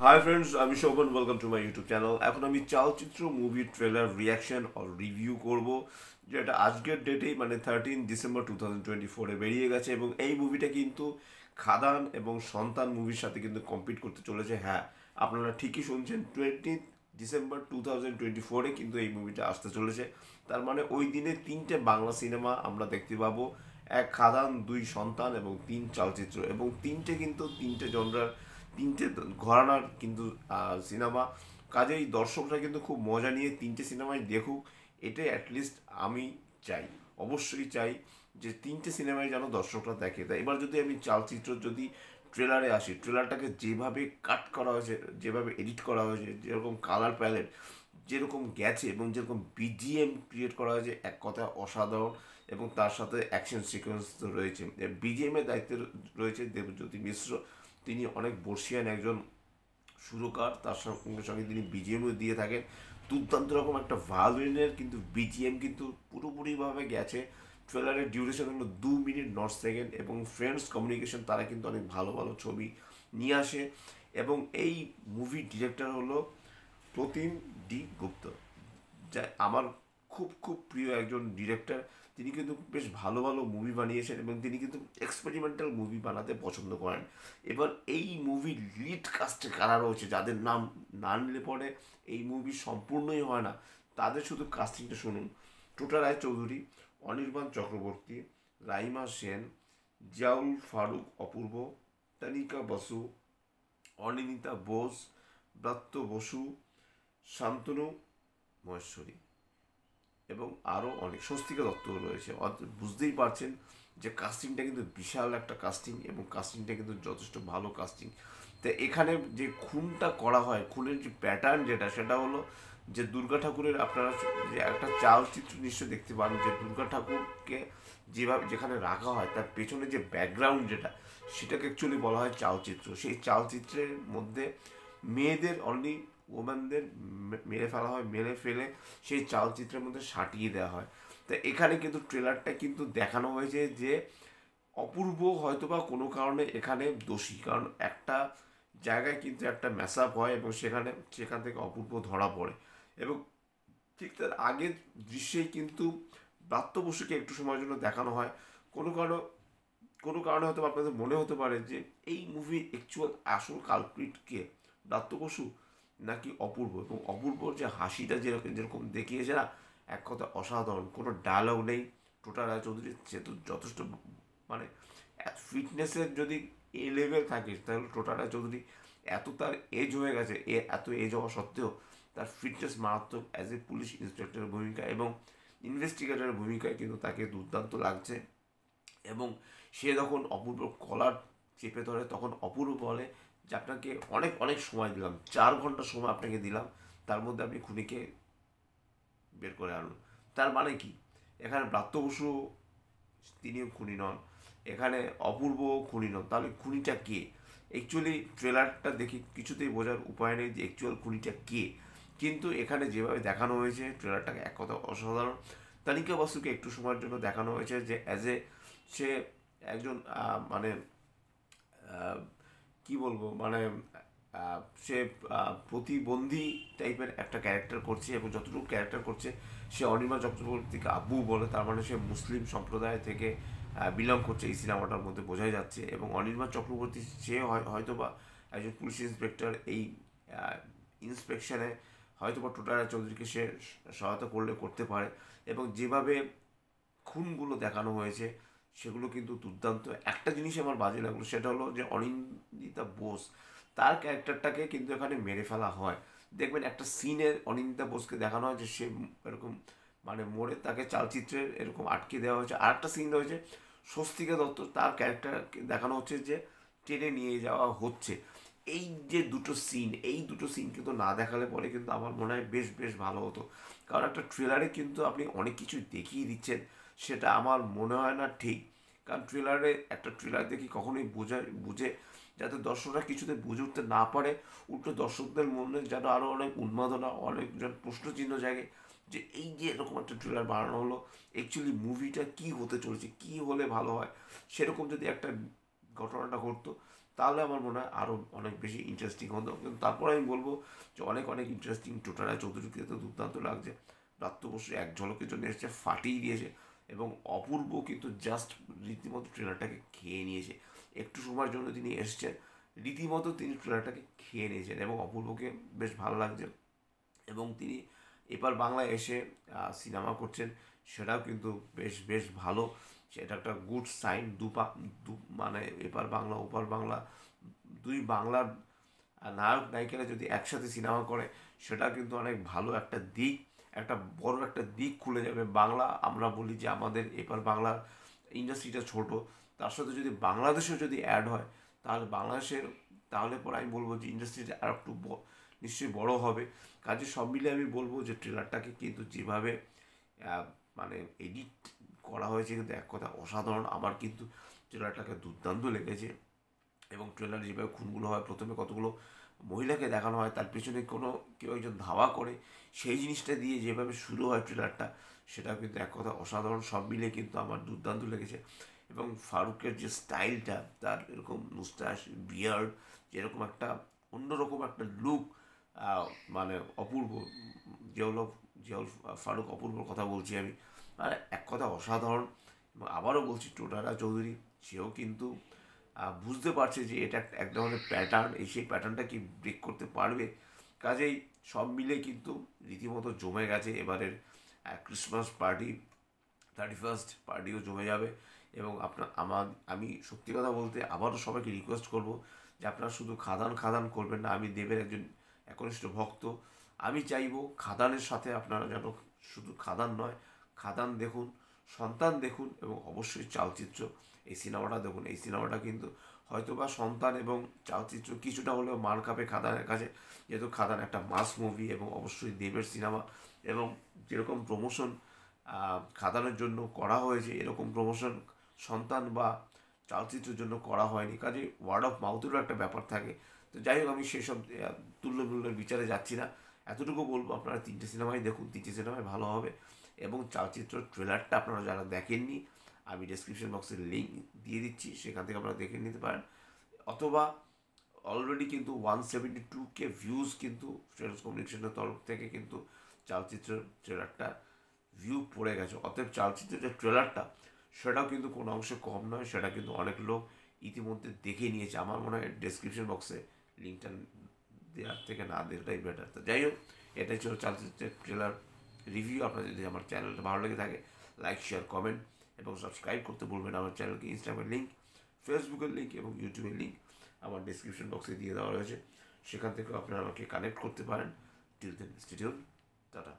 High friends, আমি Shovan. Welcome to my YouTube channel. এখন আমি চলচ্চিত্র মুভি ট্রেলার রিয়াকশন আর রিভিউ করব, যেটা আজকের ডেটেই মানে 13 ডিসেম্বর 2024-এ বেরিয়ে গেছে। এবং এই মুভিটা কিন্তু খাদান এবং সন্তান মুভির সাথে কিন্তু কম্পিট করতে চলেছে। হ্যাঁ, আপনারা ঠিকই শুনছেন, 20 ডিসেম্বর 2024-এ কিন্তু এই মুভিটা আসতে চলেছে। তার মানে ওই দিনে তিনটে বাংলা সিনেমা আমরা দেখতে পাবো: এক খাদান, দুই সন্তান এবং তিন চলচ্চিত্র। এবং তিনটে জনরার, তিনটে ঘরানার কিন্তু সিনেমা। কাজেই দর্শকরা কিন্তু খুব মজা নিয়ে তিনটে সিনেমায় দেখুক, এটাই অ্যাটলিস্ট আমি চাই। অবশ্যই চাই যে তিনটে সিনেমায় যেন দর্শকরা দেখে। তাই এবার যদি আমি চলচ্চিত্র যদি ট্রেলারে আসি, ট্রেলারটাকে যেভাবে কাট করা হয়েছে, যেভাবে এডিট করা হয়েছে, যেরকম কালার প্যালেট যেরকম গেছে এবং যেরকম বিজিএম ক্রিয়েট করা হয়েছে, এক কথা অসাধারণ। এবং তার সাথে অ্যাকশন সিকোয়েন্স তো রয়েছে। বিজিএম এর দায়িত্বে রয়েছে দেবজ্যোতি মিশ্র। তিনি অনেক বর্ষিয়ান একজন সুরকার, তার সঙ্গে সঙ্গে তিনি বিজিএমও দিয়ে থাকেন। দুর্দান্ত রকম একটা ভায়োলিনের কিন্তু বিজিএম কিন্তু পুরোপুরিভাবে গেছে। ট্রেলারের ডিউরেশন হলো 2 মিনিট 9 সেকেন্ড। এবং ফ্রেন্ডস কমিউনিকেশন তারা কিন্তু অনেক ভালো ভালো ছবি নিয়ে আসে। এবং এই মুভির ডিরেক্টর হলো প্রতিম ডি গুপ্ত, যা আমার খুব খুব প্রিয় একজন ডিরেক্টর। তিনি কিন্তু বেশ ভালো ভালো মুভি বানিয়েছেন এবং তিনি কিন্তু এক্সপেরিমেন্টাল মুভি বানাতে পছন্দ করেন। এবার এই মুভির লিড কাস্টে কারা রয়েছে, যাদের নাম না নিলে পরে এই মুভি সম্পূর্ণই হয় না, তাদের শুধু কাস্টিংটা শুনুন: টোটা রায়চৌধুরী, অনির্বাণ চক্রবর্তী, রাইমা সেন, জিয়াউল ফারুক অপূর্ব, তানিকা বসু, অনিন্দিতা বোস, ব্রাত্য বসু, শান্তনু মহেশ্বরী এবং আরও অনেক, স্বস্তিকা দত্ত রয়েছে। বুঝতেই পারছেন যে কাস্টিংটা কিন্তু বিশাল একটা কাস্টিং এবং কাস্টিংটা কিন্তু যথেষ্ট ভালো কাস্টিং। তো এখানে যে খুনটা করা হয়, খুনের যে প্যাটার্ন যেটা, সেটা হলো যে দুর্গা ঠাকুরের, আপনারা যে একটা চালচিত্র নিশ্চয় দেখতে পান যে দুর্গা ঠাকুরকে যেভাবে যেখানে রাখা হয়, তার পেছনে যে ব্যাকগ্রাউন্ড যেটা, সেটাকে অ্যাকচুয়ালি বলা হয় চালচিত্র। সেই চালচিত্রের মধ্যে মেয়েদের, অনলি ওমেনদের মেরে ফেলা হয়, মেরে ফেলে সেই চালচিত্রের মধ্যে সাটিয়ে দেওয়া হয়। তো এখানে কিন্তু ট্রেলারটা কিন্তু দেখানো হয়েছে যে অপূর্ব হয়তোবা কোনো কারণে এখানে দোষী, কারণ একটা জায়গায় কিন্তু একটা ম্যাস আপ হয় এবং সেখান থেকে অপূর্ব ধরা পড়ে। এবং ঠিক তার আগের দৃশ্যেই কিন্তু ব্রাত্য বসুকে একটু সময়ের জন্য দেখানো হয়। কোনো কারণে কোনো কারণে হয়তো আপনাদের মনে হতে পারে যে এই মুভির অ্যাকচুয়াল আসল কালপ্রিট কে, ব্রাত্য বসু নাকি অপূর্ব। এবং অপূর্বর যে হাসিটা যেরকম যেরকম দেখিয়েছে না, এক কথা অসাধারণ। কোনো ডায়লগ নেই। টোটা রায়চৌধুরী সে তো যথেষ্ট, মানে ফিটনেসের যদি এ লেভেল থাকে, তাহলে টোটা রায়চৌধুরী এত তার এজ হয়ে গেছে, এত এজ হওয়া সত্ত্বেও তার ফিটনেস মারাত্মক। অ্যাজ এ পুলিশ ইন্সপেক্টরের ভূমিকা এবং ইনভেস্টিগেটরের ভূমিকায় কিন্তু তাকে দুর্দান্ত লাগছে। এবং সে যখন অপূর্ব কলার চেপে ধরে, তখন অপূর্ব বলে যে আপনাকে অনেক অনেক সময় দিলাম, 4 ঘন্টা সময় আপনাকে দিলাম, তার মধ্যে আপনি খুনিকে বের করে আনুন। তার মানে কি, এখানে ব্রাত্য বসু তিনিও খুনি নন, এখানে অপূর্ব খুনি নন, তাহলে খুনিটা কে? অ্যাকচুয়ালি ট্রেলারটা দেখে কিছুতেই বোঝার উপায় নেই যে অ্যাকচুয়াল খুনিটা কে। কিন্তু এখানে যেভাবে দেখানো হয়েছে ট্রেলারটাকে, এক কথা অসাধারণ। তানিকা বাসুকে একটু সময়ের জন্য দেখানো হয়েছে যে অ্যাজ এ, সে একজন মানে কি বলবো, মানে সে প্রতিবন্ধী টাইপের একটা ক্যারেক্টার করছে। এবং যতটুকু ক্যারেক্টার করছে, সে অনির্বাণ চক্রবর্তীকে আব্বু বলে, তার মানে সে মুসলিম সম্প্রদায় থেকে বিলং করছে, এই সিনেমাটার মধ্যে বোঝাই যাচ্ছে। এবং অনির্বাণ চক্রবর্তী সে হয়তো বা একজন পুলিশ ইন্সপেক্টর, এই ইন্সপেকশনে হয়তো বা টোটা চৌধুরীকে সে সহায়তা করলে করতে পারে। এবং যেভাবে খুনগুলো দেখানো হয়েছে সেগুলো কিন্তু দুর্দান্ত। একটা জিনিস আমার বাজে লাগলো, সেটা হলো যে অনিন্দিতা বোস, তার ক্যারেক্টারটাকে কিন্তু এখানে মেরে ফেলা হয়। দেখবেন একটা সিনে অনিন্দিতা বোসকে দেখানো হয় যে সে এরকম, মানে মোড়ে তাকে চালচিত্রে এরকম আটকে দেওয়া হয়েছে। আর একটা সিন রয়েছে স্বস্তিকা দত্ত, তার ক্যারেক্টারকে দেখানো হচ্ছে যে টেনে নিয়ে যাওয়া হচ্ছে। এই যে এই দুটো সিন কিন্তু না দেখালে পরে কিন্তু আমার মনে হয় বেশ বেশ ভালো হতো। কারণ একটা ট্রেলারে কিন্তু আপনি অনেক কিছু দেখিয়ে দিচ্ছেন, সেটা আমার মনে হয় না ঠিক। কারণ একটা ট্রেলার দেখি কখনোই বুঝে যাতে দর্শকরা কিছুতে বুঝে উঠতে না পারে, উল্টো দর্শকদের মনে যেন আরও অনেক উন্মাদনা, অনেকজন প্রশ্নচিহ্ন জাগে যে এই যে এরকম একটা ট্রেলার বানানো হলো, অ্যাকচুয়ালি মুভিটা কী হতে চলেছে, কী হলে ভালো হয়। সেরকম যদি একটা ঘটনাটা ঘটতো, তাহলে আমার মনে হয় আরও অনেক বেশি ইন্টারেস্টিং হতো। কিন্তু তারপরে আমি বলবো যে অনেক অনেক ইন্টারেস্টিং। টোটারা চৌধুরীকে তো দুর্দান্ত লাগছে। ব্রাত্য বসু এক ঝলকের জন্য এসছে, ফাটিয়ে দিয়েছে। এবং অপূর্ব কিন্তু জাস্ট রীতিমতো ট্রেলারটাকে খেয়ে নিয়েছে। একটু সময়ের জন্য তিনি এসছেন, রীতিমতো তিনি ট্রেলারটাকে খেয়ে নিয়েছেন এবং অপূর্বকে বেশ ভালো লাগছে। এবং তিনি এপার বাংলায় এসে সিনেমা করছেন, সেটাও কিন্তু বেশ বেশ ভালো। সেটা একটা গুড সাইন। মানে এপার বাংলা ওপার বাংলা দুই বাংলার নায়ক নায়িকারা যদি একসাথে সিনেমা করে, সেটা কিন্তু অনেক ভালো একটা দিক, একটা বড় একটা দিক খুলে যাবে বাংলা। আমরা বলি যে আমাদের এপার বাংলার ইন্ডাস্ট্রিটা ছোট, তার সাথে যদি বাংলাদেশেও যদি অ্যাড হয়, তাহলে বাংলাদেশের, তাহলে পরে আমি বলবো যে ইন্ডাস্ট্রিটা আর একটু নিশ্চয়ই বড় হবে। কাজে সব মিলে আমি বলবো যে ট্রেলারটাকে কিন্তু যেভাবে মানে এডিট করা হয়েছে, কিন্তু এক কথা অসাধারণ। আমার কিন্তু ট্রেলারটাকে দুর্দান্ত লেগেছে। এবং ট্রেলারে যেভাবে খুনগুলো হয়, প্রথমে কতগুলো মহিলাকে দেখানো হয়, তার পেছনে কোনো কেউ একজন ধাওয়া করে, সেই জিনিসটা দিয়ে যেভাবে শুরু হয় ট্রেলারটা, সেটাও কিন্তু এক কথা অসাধারণ। সব মিলে কিন্তু আমার দুর্দান্ত লেগেছে। এবং ফারুকের যে স্টাইলটা, তার এরকম মুস্টাশ, বিয়ার্ড, যেরকম একটা অন্যরকম একটা লুক, মানে অপূর্ব। জিয়াউল জিয়াউল ফারুক অপূর্বর কথা বলছি আমি। আর এক কথা অসাধারণ। এবং আবারও বলছি, টোটারা চৌধুরী সেও কিন্তু বুঝতে পারছে যে এটা এক ধরনের প্যাটার্ন, সেই প্যাটার্নটা কি ব্রেক করতে পারবে। কাজেই সব মিলে কিন্তু রীতিমতো জমে গেছে এবারের ক্রিসমাস পার্টি। 31st পার্টিও জমে যাবে। এবং আমি সত্যি কথা বলতে আবারও সবাইকে রিকোয়েস্ট করব যে আপনারা শুধু খাদান খাদান করবেন না। আমি দেবের একজন একনিষ্ঠ ভক্ত। আমি চাইবো খাদানের সাথে আপনারা যেন শুধু খাদান নয়, খাদান দেখুন, সন্তান দেখুন, এবং অবশ্যই চালচিত্র এই সিনেমাটা দেখুন। এই সিনেমাটা কিন্তু হয়তোবা সন্তান এবং চালচিত্র কিছুটা হলেও মার খাবে খাদানের কাছে, যেহেতু খাদান একটা মাস মুভি এবং অবশ্যই দেবের সিনেমা। এবং যেরকম প্রমোশন খাদানের জন্য করা হয়েছে, এরকম প্রমোশন সন্তান বা চালচিত্রের জন্য করা হয়নি। কাজে ওয়ার্ড অফ মাউথেরও একটা ব্যাপার থাকে। তো যাই হোক, আমি সেসব তুল্যমূল্যের বিচারে যাচ্ছি না। এতটুকু বলবো, আপনারা তিনটে সিনেমাই দেখুন, তিনটে সিনেমাই ভালো হবে। এবং চালচিত্র ট্রেলারটা আপনারা যারা দেখেননি, আমি ডেসক্রিপশন বক্সের লিঙ্ক দিয়ে দিচ্ছি, সেখান থেকে আপনারা দেখে নিতে পারেন। অথবা অলরেডি কিন্তু 172K ভিউজ কিন্তু ট্রেলার্স কমিউনিকেশনের তরফ থেকে কিন্তু চালচিত্রের ট্রেলারটা ভিউ পড়ে গেছে। অতএব চালচিত্রের যে ট্রেলারটা, সেটাও কিন্তু কোনো অংশে কম নয়, সেটা কিন্তু অনেক লোক ইতিমধ্যে দেখে নিয়েছে। আমার মনে হয় ডেসক্রিপশন বক্সে লিঙ্কটা দেওয়ার থেকে না দেওয়াটাই বেটার। তো যাই হোক, এটাই ছিল চালচিত্রের ট্রেলার রিভিউ। আপনার যদি আমার চ্যানেলটা ভালো লেগে থাকে, লাইক, শেয়ার, কমেন্ট এবং সাবস্ক্রাইব করতে ভুলবেন আমার চ্যানেলকে। ইনস্টাগ্রামের লিঙ্ক, ফেসবুকের লিঙ্ক এবং ইউটিউবের লিঙ্ক আমার ডিসক্রিপশন বক্সে দিয়ে দেওয়া রয়েছে, সেখান থেকেও আপনারা আমাকে কানেক্ট করতে পারেন। Till then, stay tuned, tata.